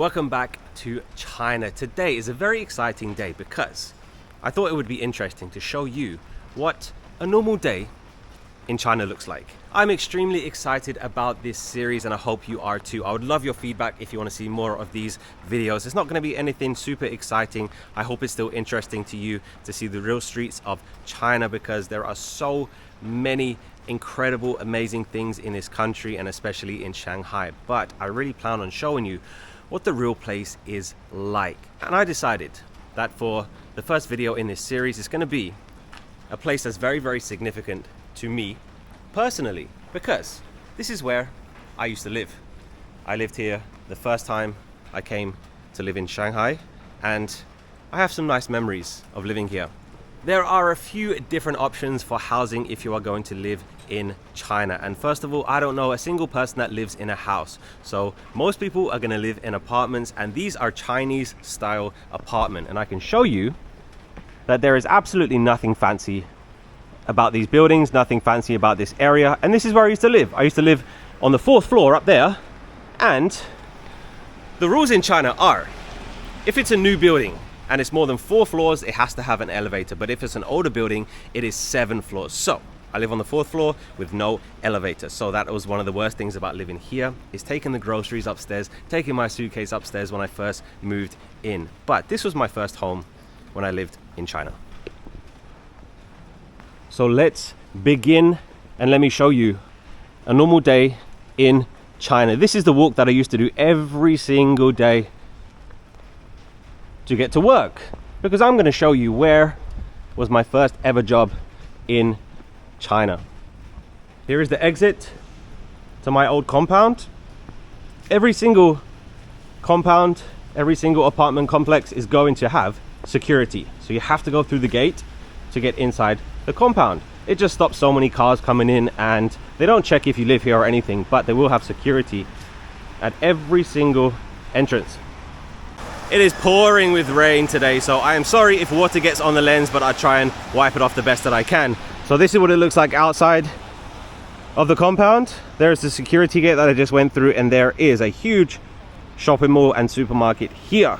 Welcome back to China. Today is a very exciting day because I thought it would be interesting to show you what a normal day in China looks like. I'm extremely excited about this series and I hope you are too. I would love your feedback if you want to see more of these videos. It's not going to be anything super exciting. I hope it's still interesting to you to see the real streets of China because there are so many incredible, amazing things in this country and especially in Shanghai. But I really plan on showing you what the real place is like. And I decided that for the first video in this series, it's going to be a place that's very, very significant to me personally, because this is where I used to live. I lived here the first time I came to live in Shanghai, and I have some nice memories of living here. There are a few different options for housing if you are going to live in China. And first of all, I don't know a single person that lives in a house. So most people are going to live in apartments, and these are Chinese style apartment. And I can show you that there is absolutely nothing fancy about these buildings, nothing fancy about this area. And this is where I used to live. I used to live on the 4th floor up there. And the rules in China are, if it's a new building and it's more than 4 floors, it has to have an elevator. But if it's an older building, it is 7 floors. So I live on the 4th floor with no elevator. So that was one of the worst things about living here, is taking the groceries upstairs, taking my suitcase upstairs when I first moved in. But this was my first home when I lived in China. So let's begin and let me show you a normal day in China. This is the walk that I used to do every single day to get to work, because I'm going to show you where was my first ever job in China. Here is the exit to my old compound. Every single compound, every single apartment complex is going to have security. So you have to go through the gate to get inside the compound. It just stops so many cars coming in, and they don't check if you live here or anything, but they will have security at every single entrance. It is pouring with rain today, so I am sorry if water gets on the lens, but I try and wipe it off the best that I can. So this is what it looks like outside of the compound. There's the security gate that I just went through, and there is a huge shopping mall and supermarket here.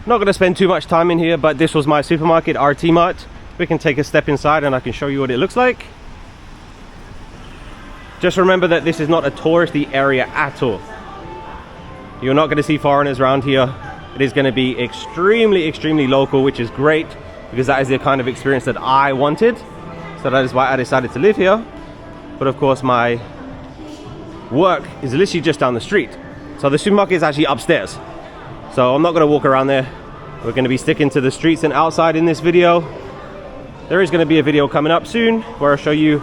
Not going to spend too much time in here, but this was my supermarket, RT Mart. We can take a step inside and I can show you what it looks like. Just remember that this is not a touristy area at all. You're not going to see foreigners around here. It is going to be extremely local, which is great because that is the kind of experience that I wanted. So that is why I decided to live here. But of course my work is literally just down the street. So the supermarket is actually upstairs. So I'm not going to walk around there. We're going to be sticking to the streets and outside in this video. There is going to be a video coming up soon where I'll show you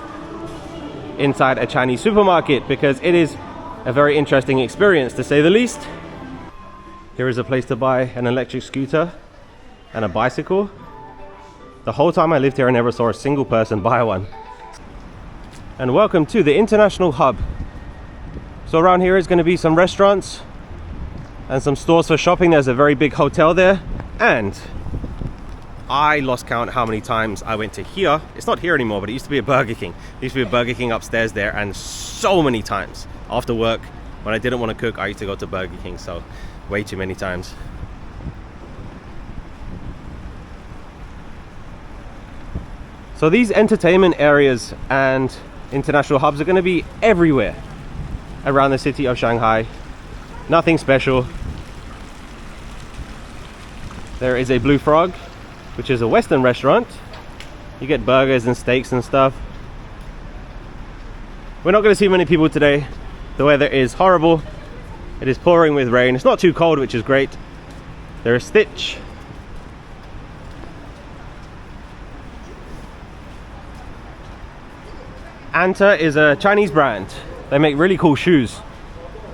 inside a Chinese supermarket, because it is a very interesting experience to say the least. Here is a place to buy an electric scooter and a bicycle. The whole time I lived here I never saw a single person buy one. And welcome to the international hub. So around here is going to be some restaurants and some stores for shopping. There's a very big hotel there, and I lost count how many times I went to here. It's not here anymore, but it used to be a Burger King. There used to be a Burger King upstairs there, and so many times after work when I didn't want to cook, I used to go to Burger King. So way too many times. So these entertainment areas and international hubs are going to be everywhere around the city of Shanghai. Nothing special. There is a Blue Frog, which is a Western restaurant. You get burgers and steaks and stuff. We're not going to see many people today. The weather is horrible. It is pouring with rain. It's not too cold, which is great. There is Stitch. Anta is a Chinese brand. They make really cool shoes.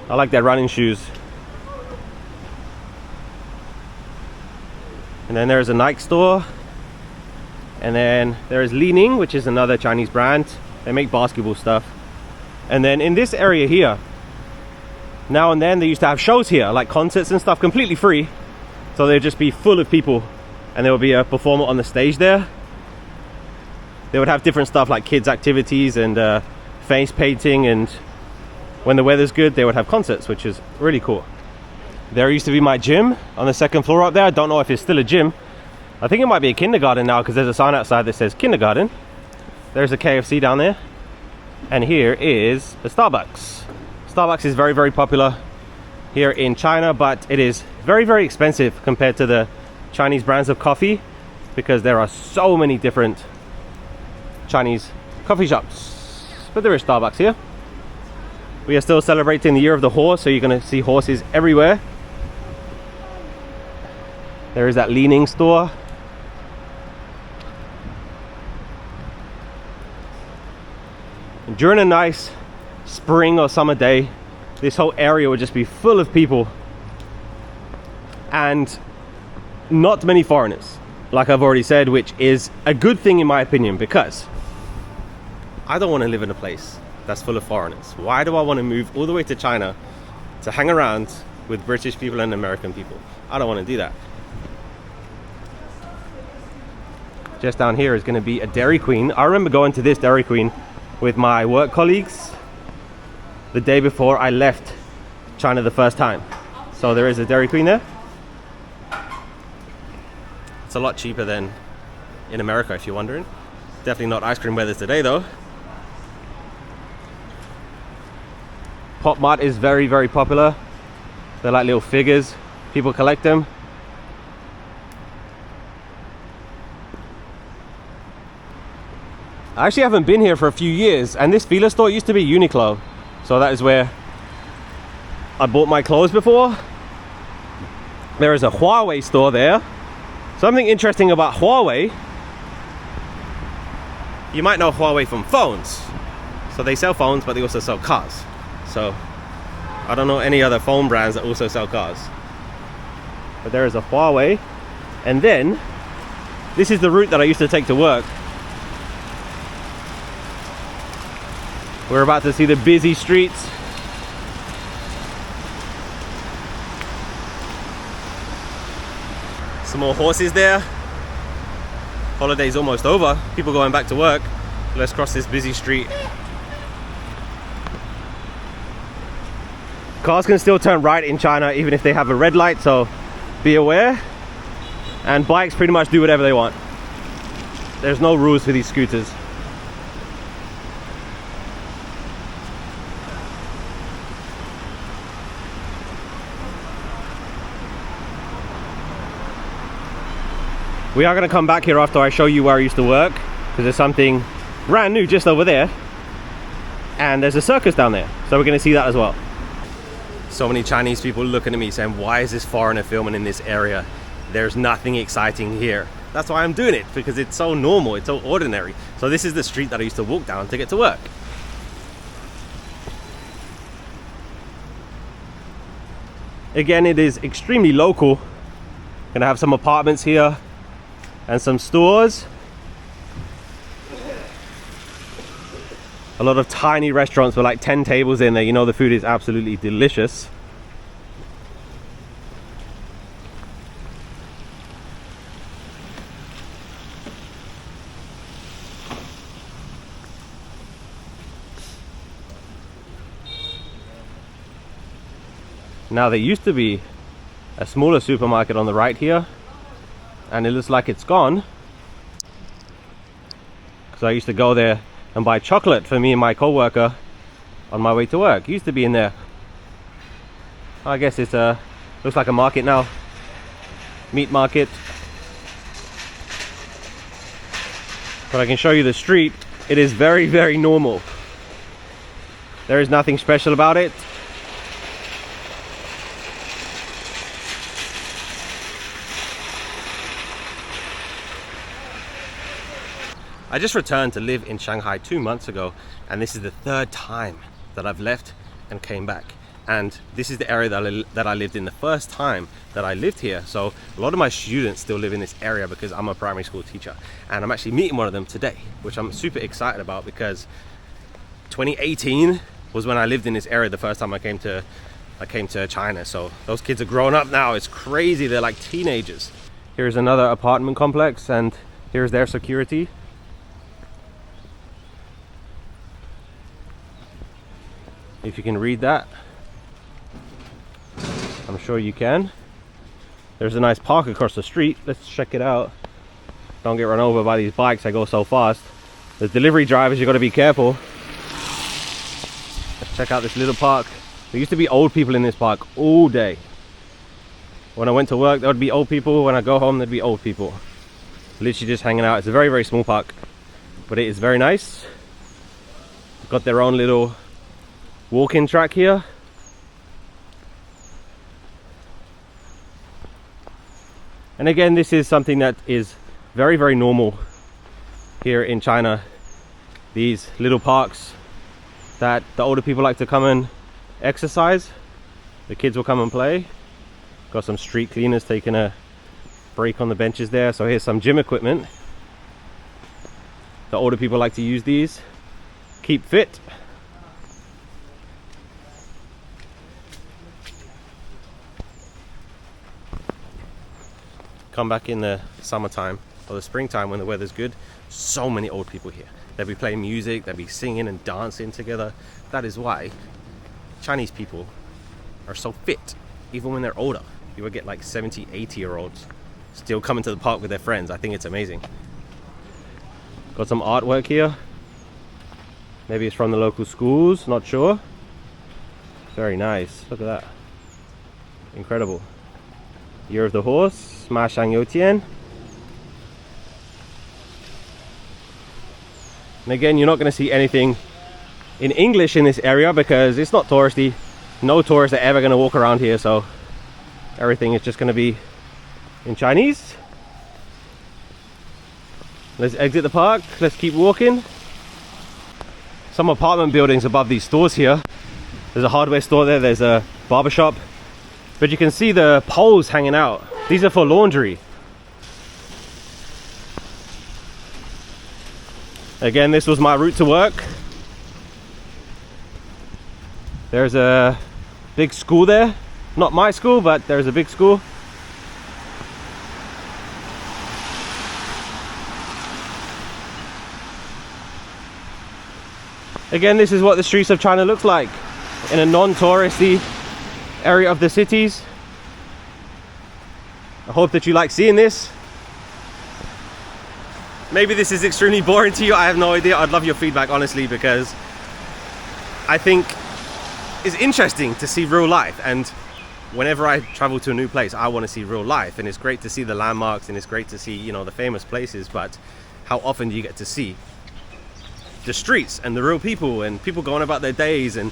I like their running shoes. And then there's a Nike store. And then there is Li Ning, which is another Chinese brand. They make basketball stuff. And then in this area here, now and then they used to have shows here, like concerts and stuff, completely free. So they'd just be full of people, and there would be a performer on the stage there. They would have different stuff like kids activities and face painting, and when the weather's good they would have concerts, which is really cool. There used to be my gym on the second floor up there. I don't know if it's still a gym. I think it might be a kindergarten now because there's a sign outside that says kindergarten. There's a KFC down there. And here is a Starbucks. Starbucks is very, very popular here in China, but it is very, very expensive compared to the Chinese brands of coffee because there are so many different Chinese coffee shops. But there is Starbucks here. We are still celebrating the year of the horse, so you're going to see horses everywhere. There is that Li-Ning store. And during a nice spring or summer day, this whole area would just be full of people and not many foreigners, like I've already said, which is a good thing in my opinion, because I don't want to live in a place that's full of foreigners. Why do I want to move all the way to China to hang around with British people and American people? I don't want to do that. Just down here is going to be a Dairy Queen. I remember going to this Dairy Queen with my work colleagues the day before I left China the first time. So there is a Dairy Queen there. It's a lot cheaper than in America, if you're wondering. Definitely not ice cream weather today though. Pop Mart is very, very popular. They're like little figures. People collect them. I actually haven't been here for a few years, and this Fila store used to be Uniqlo. So that is where I bought my clothes before. There is a Huawei store there. Something interesting about Huawei, you might know Huawei from phones. So they sell phones, but they also sell cars. So I don't know any other phone brands that also sell cars. But there is a Huawei. And then this is the route that I used to take to work. We're about to see the busy streets. Some more horses there. Holiday's almost over. People going back to work. Let's cross this busy street. Cars can still turn right in China even if they have a red light, so be aware. And bikes pretty much do whatever they want. There's no rules for these scooters. We are going to come back here after I show you where I used to work, because there's something brand new just over there, and there's a circus down there, so we're going to see that as well. So many Chinese people looking at me saying, why is this foreigner filming in this area? There's nothing exciting here. That's why I'm doing it, because it's so normal, it's so ordinary. So this is the street that I used to walk down to get to work. Again, it is extremely local. Gonna have some apartments here and some stores. A lot of tiny restaurants with like 10 tables in there. You know the food is absolutely delicious. Now there used to be a smaller supermarket on the right here, and it looks like it's gone, because I used to go there and buy chocolate for me and my co-worker on my way to work. It used to be in there. I guess it's looks like a market now, meat market. But I can show you the street. It is very, very normal. There is nothing special about it. I just returned to live in Shanghai 2 months ago, and this is the third time that I've left and came back. And this is the area that I lived in the first time that I lived here. So a lot of my students still live in this area because I'm a primary school teacher, and I'm actually meeting one of them today, which I'm super excited about, because 2018 was when I lived in this area the first time I came to China. So those kids are grown up now. It's crazy. They're like teenagers. Here's another apartment complex, and here's their security. If you can read that. I'm I'm sure you can. There's a nice park across the street. Let's check it out. Don't get run over by these bikes, I go so fast. The delivery drivers, you got to be careful. Let's check out this little park. There used to be old people in this park all day. When I went to work, there would be old people. When I go home, there'd be old people. Literally just hanging out. It's a very, very small park, but it is very nice. Got their own little walking track here. And again, this is something that is very, very normal here in China. These little parks that the older people like to come and exercise. The kids will come and play. Got some street cleaners taking a break on the benches there. So here's some gym equipment. The older people like to use these. Keep fit. Come back in the summertime or the springtime when the weather's good, so many old people here. They'll be playing music, they'll be singing and dancing together. That is why Chinese people are so fit, even when they're older. You will get like 70, 80-year-olds still coming to the park with their friends. I think it's amazing. Got some artwork here. Maybe it's from the local schools, not sure. Very nice, look at that. Incredible. Year of the Horse, Ma Shang You Tian. And again, you're not going to see anything in English in this area because it's not touristy. No tourists are ever going to walk around here, so everything is just going to be in Chinese. Let's exit the park. Let's keep walking. Some apartment buildings above these stores here. There's a hardware store there. There's a barber shop. But you can see the poles hanging out. These are for laundry. Again, this was my route to work. There's a big school there. Not my school, but there's a big school. Again, this is what the streets of China looks like in a non-touristy area of the cities. I hope that you like seeing this. Maybe this is extremely boring to you, I have no idea. I'd love your feedback, honestly, because I think it's interesting to see real life, and whenever I travel to a new place, I want to see real life, and it's great to see the landmarks and it's great to see, you know, the famous places, but how often do you get to see the streets and the real people and people going about their days and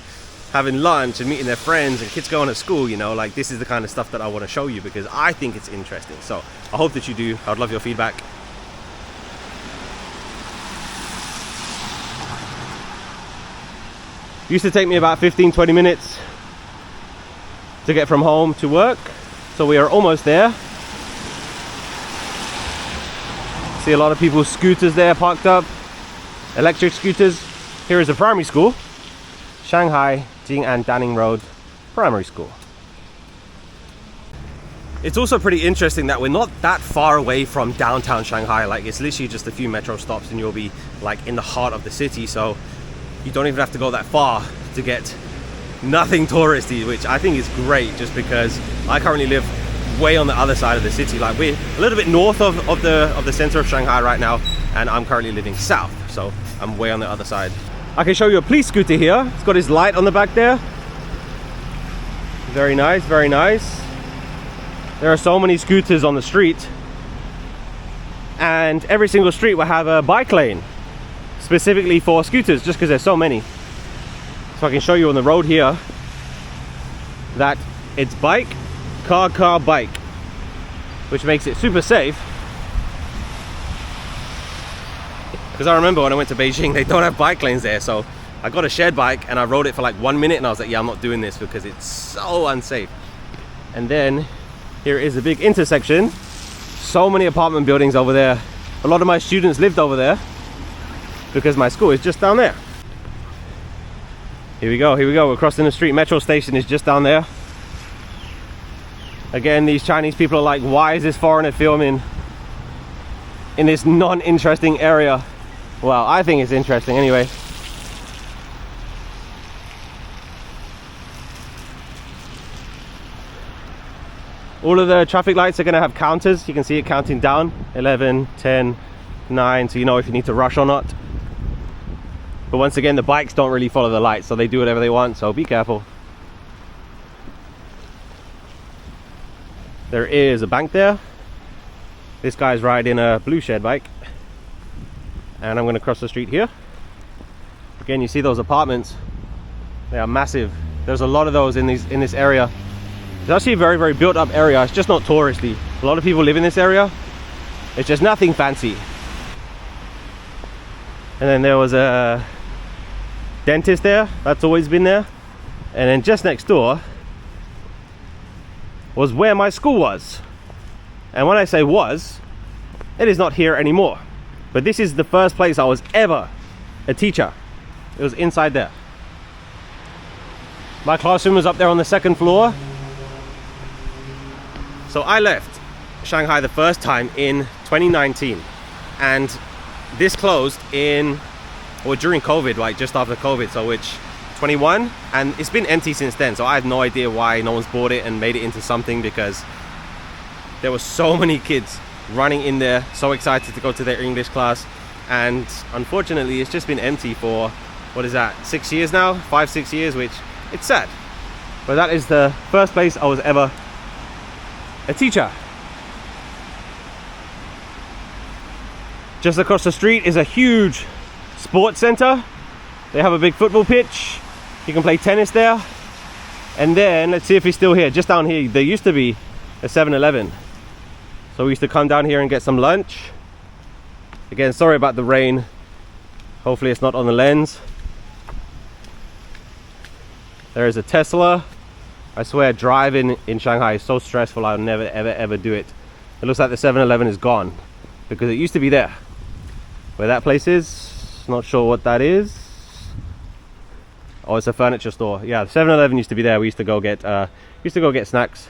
having lunch and meeting their friends and kids going to school? You know, like, this is the kind of stuff that I want to show you because I think it's interesting. So I hope that you do. I would love your feedback. It used to take me about 15-20 minutes to get from home to work, so we are almost there. See a lot of people's scooters there parked up, electric scooters. Here is a primary school, Shanghai Jing'an Danning Road Primary School. It's also pretty interesting that we're not that far away from downtown Shanghai. Like, it's literally just a few metro stops and you'll be like in the heart of the city, so you don't even have to go that far to get nothing touristy, which I think is great, just because I currently live way on the other side of the city. Like, we're a little bit north of the center of Shanghai right now, and I'm currently living south, so I'm way on the other side. I can show you a police scooter here. It's got his light on the back there. Very nice, very nice. There are so many scooters on the street, and every single street will have a bike lane specifically for scooters, just because there's so many. So I can show you on the road here that it's bike, car, bike, which makes it super safe. Because I remember when I went to Beijing, they don't have bike lanes there, so I got a shared bike and I rode it for like 1 minute and I was like, yeah, I'm not doing this because it's so unsafe. And then here is a big intersection. So many apartment buildings over there. A lot of my students lived over there because my school is just down there. Here we go, we're crossing the street. Metro station is just down there. Again, these Chinese people are like, why is this foreigner filming in this non-interesting area? Well, I think it's interesting anyway. All of the traffic lights are going to have counters. You can see it counting down, 11, 10, 9, so you know if you need to rush or not. But once again, the bikes don't really follow the lights, so they do whatever they want, so be careful. There is a bank there. This guy's riding a blue shared bike. And I'm going to cross the street here. Again, you see those apartments. They are massive. There's a lot of those in this area. It's actually a very, very built up area. It's just not touristy. A lot of people live in this area. It's just nothing fancy. And then there was a dentist there. That's always been there. And then just next door was where my school was. And when I say was, it is not here anymore. But this is the first place I was ever a teacher. It was inside there. My classroom was up there on the second floor. So I left Shanghai the first time in 2019. And this closed during COVID, like just after COVID, so which 21, and it's been empty since then. So I have no idea why no one's bought it and made it into something, because there were so many kids running in there, so excited to go to their English class. And unfortunately, it's just been empty for, what is that, 6 years now? 5-6 years, which it's sad. But that is the first place I was ever a teacher. Just across the street is a huge sports center. They have a big football pitch. You can play tennis there. And then, let's see if he's still here. Just down here, there used to be a 7-Eleven. So we used to come down here and get some lunch. Again, sorry about the rain. Hopefully it's not on the lens. There is a Tesla. I swear, driving in Shanghai is so stressful. I'll never, ever do it. It looks like the 7-Eleven is gone, because it used to be there. Where that place is, not sure what that is. Oh, it's a furniture store. Yeah, the 7-Eleven used to be there. We used to go get snacks.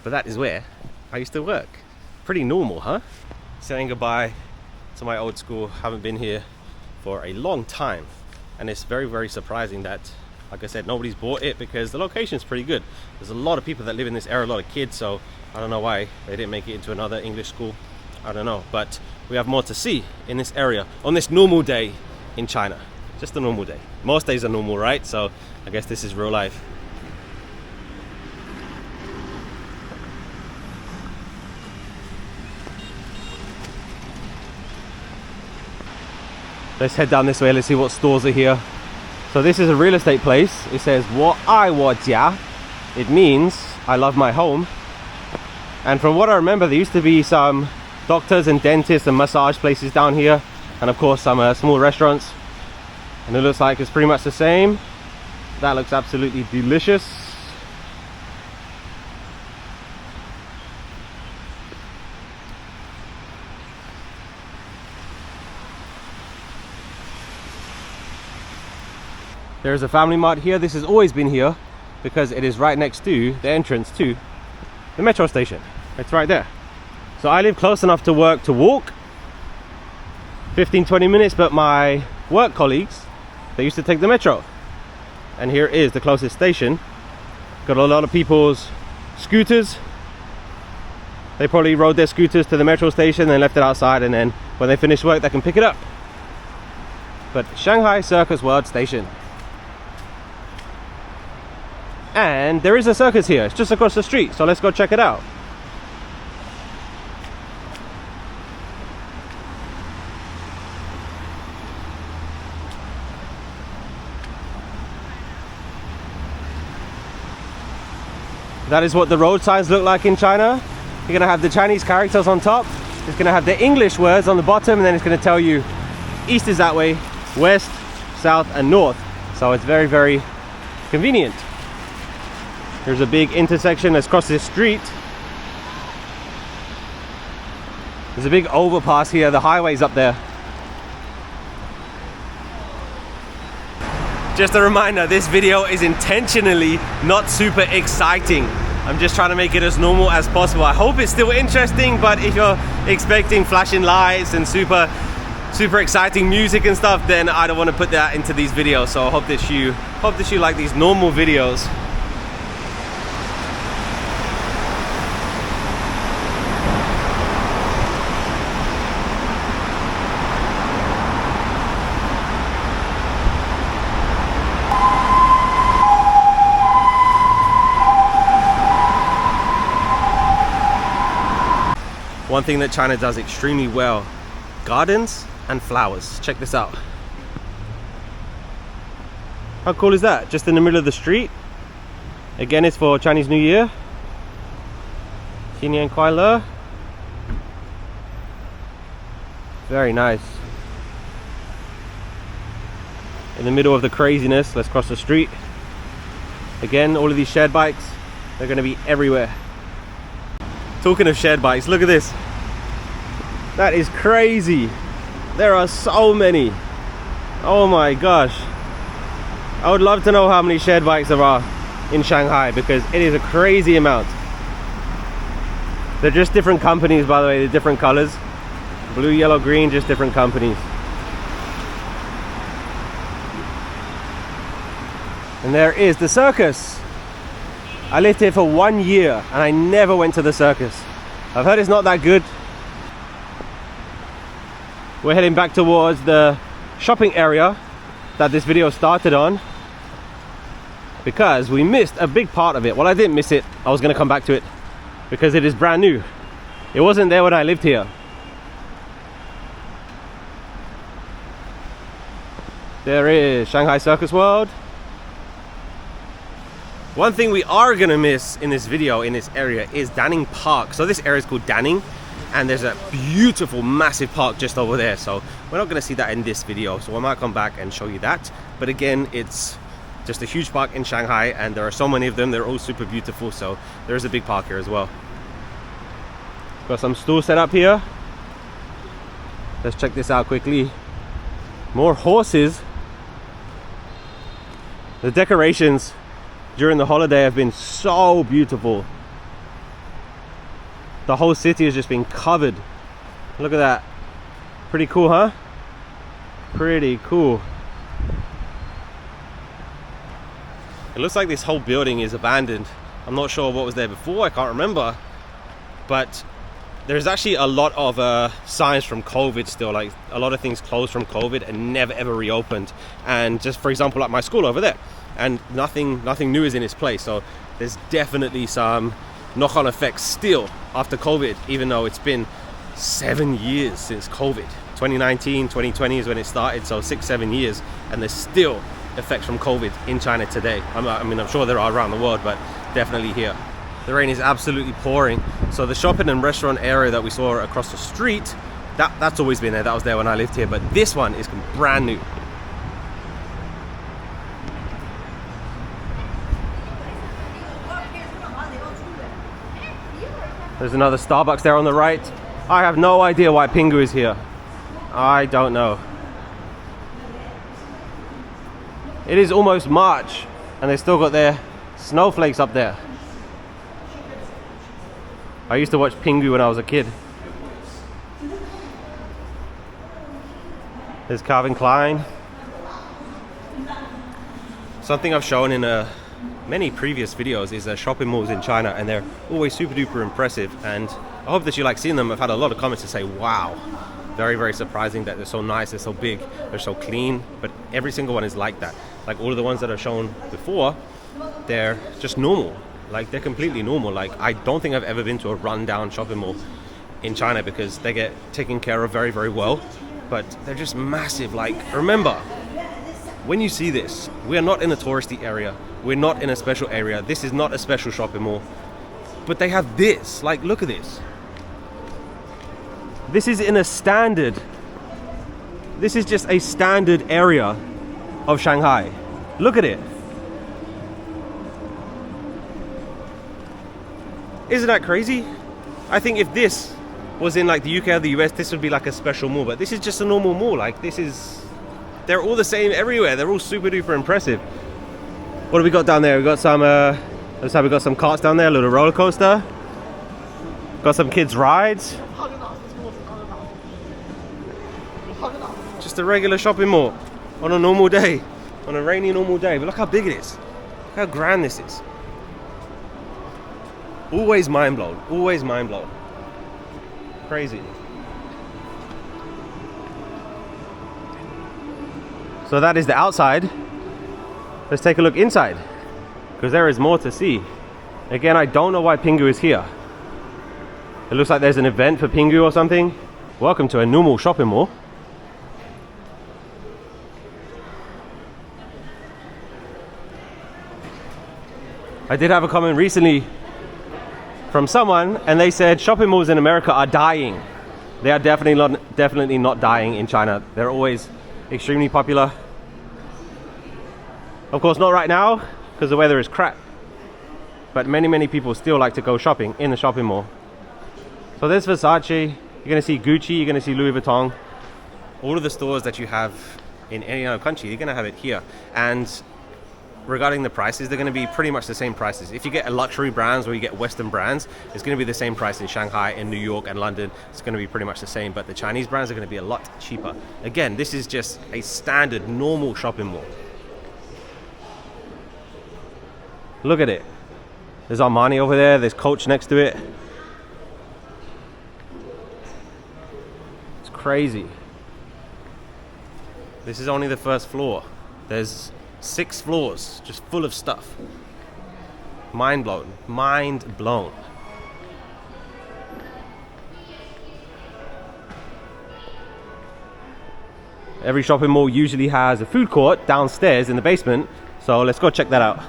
But that is where I used to work. Pretty normal, huh? Saying goodbye to my old school. Haven't been here for a long time. And it's very, very surprising that, like I said, nobody's bought it, because the location is pretty good. There's a lot of people that live in this area, a lot of kids, so I don't know why they didn't make it into another English school. I don't know, but we have more to see in this area on this normal day in China. Just a normal day. Most days are normal, right? So I guess this is real life. Let's head down this way. Let's see what stores are here. So this is a real estate place. It says 我爱我家. It means I love my home. And from what I remember, there used to be some doctors and dentists and massage places down here, and of course some small restaurants. And it looks like it's pretty much the same. That looks absolutely delicious. There's a Family Mart here. This has always been here because it is right next to the entrance to the metro station. It's right there. So I live close enough to work to walk 15-20 minutes, but my work colleagues, they used to take the metro. And here is the closest station. Got a lot of people's scooters. They probably rode their scooters to the metro station and left it outside, and then when they finish work they can pick it up. But Shanghai Circus World Station. And there is a circus here. It's just across the street, so let's go check it out. That is what the road signs look like in China. You're gonna have the Chinese characters on top. It's gonna have the English words on the bottom, and then it's gonna tell you east is that way, west, south, and north. So it's very, very convenient. There's a big intersection that's across this street. There's a big overpass here. The highway's up there. Just a reminder, this video is intentionally not super exciting. I'm just trying to make it as normal as possible. I hope it's still interesting, but if you're expecting flashing lights and super exciting music and stuff, then I don't want to put that into these videos. So I hope that you like these normal videos. one thing that China does extremely well: gardens and flowers. Check this out. How cool is that? Just in the middle of the street. Again, it's for Chinese New Year. Xinyan Kuai Le. Very nice. In the middle of the craziness, let's cross the street. Again, all of these shared bikes, they're going to be everywhere. Talking of shared bikes, look at this. That is crazy. There are so many. Oh my gosh. I would love to know how many shared bikes there are in Shanghai, because it is a crazy amount. They're just different companies, by the way. They're different colors. Blue, yellow, green, just different companies. And there is the circus. I lived here for 1 year and I never went to the circus. I've heard it's not that good. We're heading back towards the shopping area that this video started on, because we missed a big part of it. Well, I didn't miss it. I was going to come back to it because it is brand new. It wasn't there when I lived here. There is Shanghai Circus World. One thing we are gonna miss in this video in this area is Danning Park. So this area is called Danning, and there's a beautiful massive park just over there. So we're not gonna see that in this video, so I might come back and show you that. But again, it's just a huge park in Shanghai, and there are so many of them. They're all super beautiful, so there's a big park here as well. Got some stools set up here. Let's check this out quickly. More horses. The decorations during the holiday have been so beautiful. The whole city has just been covered. Look at that. Pretty cool, huh? Pretty cool. It looks like this whole building is abandoned. I'm not sure what was there before, I can't remember. But there's actually a lot of signs from COVID still, like a lot of things closed from COVID and never ever reopened. And just for example, like my school over there, and nothing new is in its place. So there's definitely some knock-on effects still after COVID, even though it's been 7 years since COVID. 2019, 2020 is when it started, so 6-7 years, and there's still effects from COVID in China today. I mean, I'm sure there are around the world, but definitely here. The rain is absolutely pouring. So the shopping and restaurant area that we saw across the street, that's always been there. That was there when I lived here, but this one is brand new. There's another Starbucks there on the right. I have no idea why Pingu is here. I don't know. It is almost March and they still got their snowflakes up there. I used to watch Pingu when I was a kid. There's Calvin Klein. Something I've shown in many previous videos is shopping malls in China, and they're always super duper impressive, and I hope that you like seeing them. I've had a lot of comments to say, wow, very surprising that they're so nice, they're so big, they're so clean, but every single one is like that. Like all of the ones that I've shown before, they're just normal. Like they're completely normal. Like I don't think I've ever been to a rundown shopping mall in China, because they get taken care of very well, but they're just massive. Like remember, when you see this, we are not in a touristy area. We're not in a special area. This is not a special shopping mall. But they have this. Like, look at this. This is in a standard. This is just a standard area of Shanghai. Look at it. Isn't that crazy? I think if this was in like the UK or the US, this would be like a special mall. But this is just a normal mall. Like this is... They're all the same everywhere. They're all super duper impressive. What do we got down there? We got some looks like we got some carts down there, a little roller coaster. Got some kids rides. Just a regular shopping mall on a normal day, on a rainy normal day. But look how big it is. Look how grand this is. Always mind blown. Always mind blown. Crazy. So that is the outside. Let's take a look inside, because there is more to see. Again, I don't know why Pingu is here. It looks like there's an event for Pingu or something. Welcome to a normal shopping mall. I did have a comment recently from someone, and they said shopping malls in America are dying. They are definitely not dying in China. They're always extremely popular. Of course, not right now because the weather is crap. But many people still like to go shopping in the shopping mall. So there's Versace. You're gonna see Gucci. You're gonna see Louis Vuitton. All of the stores that you have in any other country, you're gonna have it here. And regarding the prices, they're going to be pretty much the same prices. If you get a luxury brands or you get Western brands, it's going to be the same price in Shanghai, in New York and London. It's going to be pretty much the same, but the Chinese brands are going to be a lot cheaper. Again, this is just a standard, normal shopping mall. Look at it. There's Armani over there. There's Coach next to it. It's crazy. This is only the first floor. There's 6 floors just full of stuff. Mind blown. Mind blown. Every shopping mall usually has a food court downstairs in the basement, so let's go check that out.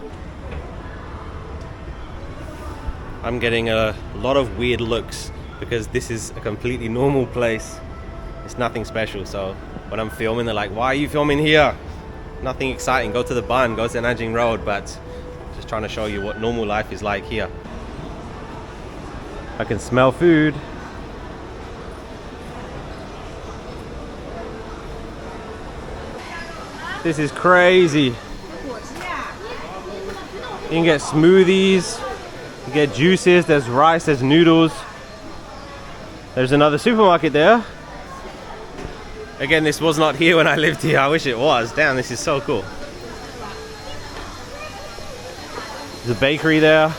I'm getting a lot of weird looks because this is a completely normal place. It's nothing special, so when I'm filming, they're like, why are you filming here? Nothing exciting. Go to the Bund, go to Nanjing Road, but just trying to show you what normal life is like here. I can smell food. This is crazy. You can get smoothies, you get juices, there's rice, there's noodles. There's another supermarket there. Again, this was not here when I lived here. I wish it was. Damn, this is so cool. There's a bakery there.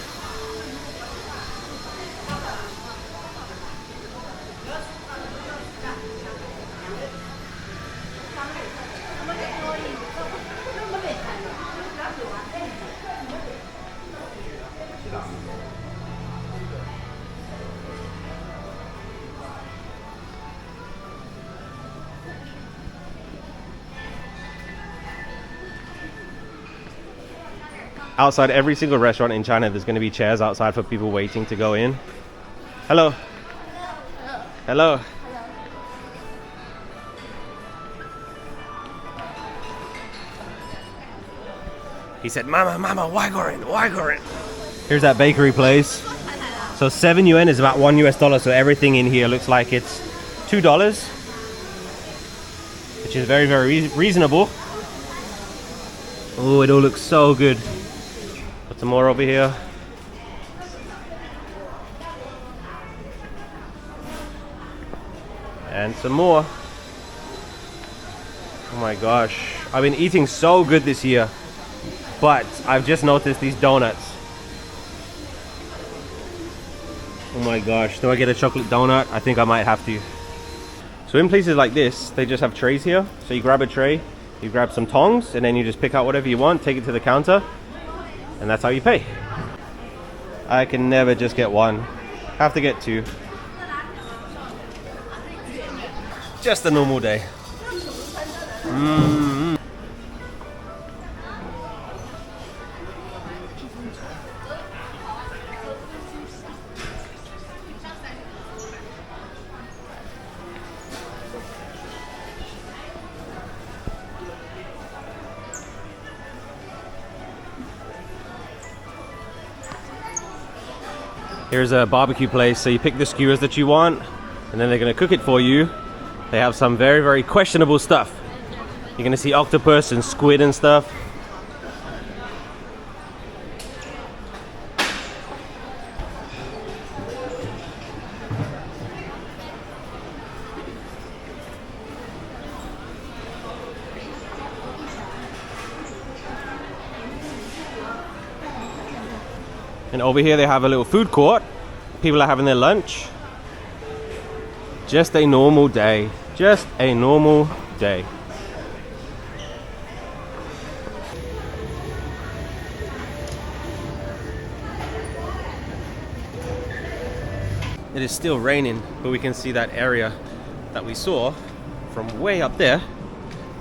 Outside every single restaurant in China, there's going to be chairs outside for people waiting to go in. Hello. Hello. Hello. He said, Mama, why go in? Here's that bakery place. So 7 yuan is about $1 US, so everything in here looks like it's $2, which is very reasonable. Oh, it all looks so good. Got some more over here. And some more. Oh my gosh. I've been eating so good this year, but I've just noticed these donuts. Oh my gosh. Do I get a chocolate donut? I think I might have to. So in places like this, they just have trays here. So you grab a tray, you grab some tongs, and then you just pick out whatever you want, take it to the counter, and that's how you pay. I can never just get one. Have to get 2. Just a normal day. Here's a barbecue place, so you pick the skewers that you want, and then they're gonna cook it for you. They have some very questionable stuff. You're gonna see octopus and squid and stuff. And over here they have a little food court. People are having their lunch. Just a normal day. Just a normal day. It is still raining, but we can see that area that we saw from way up there.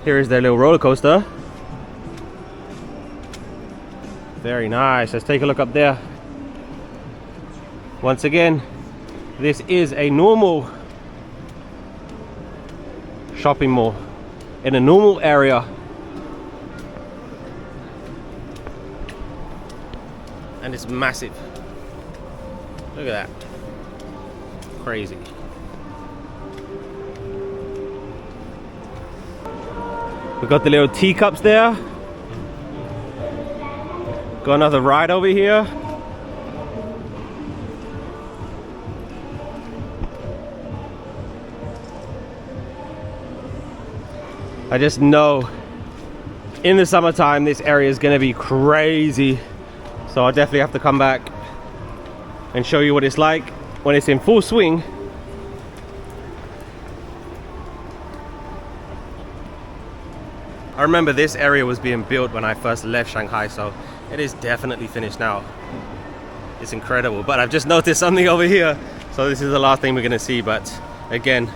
Here is their little roller coaster. Very nice. Let's take a look up there. Once again, this is a normal shopping mall in a normal area. And it's massive. Look at that. Crazy. We've got the little teacups there. Got another ride over here. I just know in the summertime this area is going to be crazy. So I'll definitely have to come back and show you what it's like when it's in full swing. I remember this area was being built when I first left Shanghai, so it is definitely finished now. It's incredible, but I've just noticed something over here. So this is the last thing we're gonna see, but again,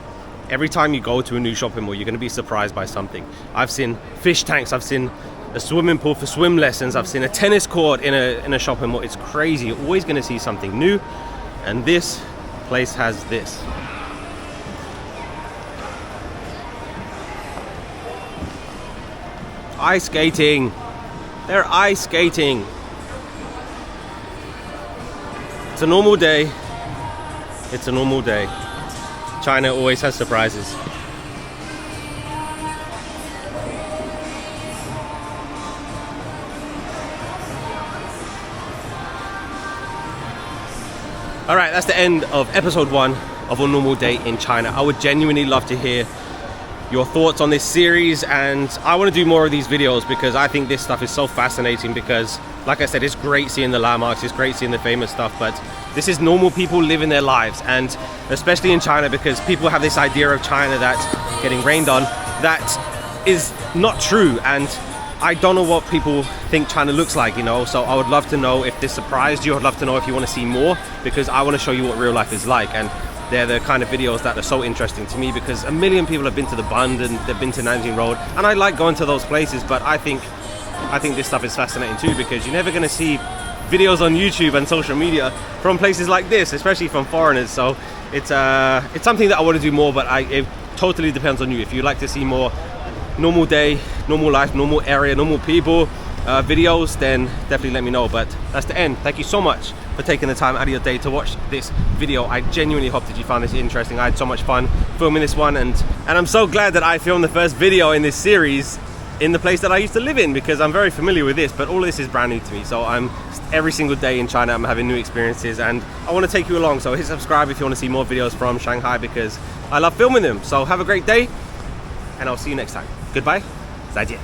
every time you go to a new shopping mall, you're gonna be surprised by something. I've seen fish tanks, I've seen a swimming pool for swim lessons, I've seen a tennis court in a shopping mall. It's crazy. You're always gonna see something new, and this place has this. Ice skating. They're ice skating. It's a normal day. It's a normal day. China always has surprises. Alright, that's the end of episode 1 of A Normal Day in China. I would genuinely love to hear your thoughts on this series, and I want to do more of these videos because I think this stuff is so fascinating, because like I said, it's great seeing the landmarks, it's great seeing the famous stuff, but this is normal people living their lives, and especially in China, because people have this idea of China that's getting rained on. That is not true, and I don't know what people think China looks like, you know, so I would love to know if this surprised you. I'd love to know if you want to see more, because I want to show you what real life is like, and they're the kind of videos that are so interesting to me, because a million people have been to the Bund and they've been to Nanjing Road, and I like going to those places, but I think this stuff is fascinating too, because you're never going to see videos on YouTube and social media from places like this, especially from foreigners. So it's something that I want to do more, but it totally depends on you. If you like to see more normal day, normal life, normal area, normal people videos, then definitely let me know. But that's the end. Thank you so much for taking the time out of your day to watch this video. I genuinely hope that you found this interesting. I had so much fun filming this one, and I'm so glad that I filmed the first video in this series in the place that I used to live in, because I'm very familiar with this, but all of this is brand new to me. So every single day in China I'm having new experiences, and I want to take you along. So hit subscribe if you want to see more videos from Shanghai, because I love filming them. So have a great day, and I'll see you next time. Goodbye, 再见.